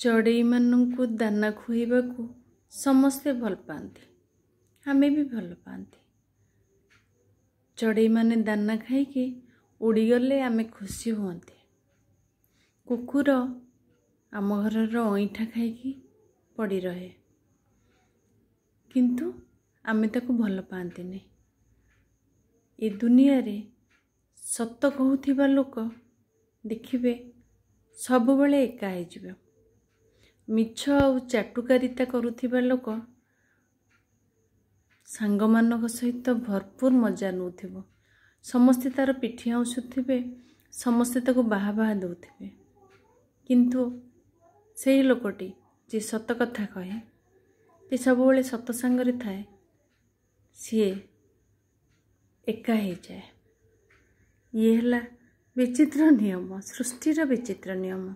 चढ़ई मानू दाना खुआइबा समस्ते भल पाती, आमे भी भल पाती। चढ़ई माने दाना खाइकी उड़ीगले आमे खुशी हुंती। कुकुर आम घर अईठा खाइकी पड़ी रहे, किंतु आमे ताको भल पाती नहीं। ए दुनिया रे सत कहूथिबा लोक देखिबे सबुबले एका हो जिवे। मिछ आउ चाटुकारिता करुथिबा लोक सांग मानक सहित भरपूर मजा नउथिबो। समस्ते तार पिठी आउसुथिबे, समस्ते ताको बाहा बाहा दउथिबे, किंतु सेही लोकटी जे सत कथा कहे, जे सबुबले सत सांगरे थाए, सीए एका हो जाए। ये हला विचित्र नियम, सृष्टिर विचित्र नियम।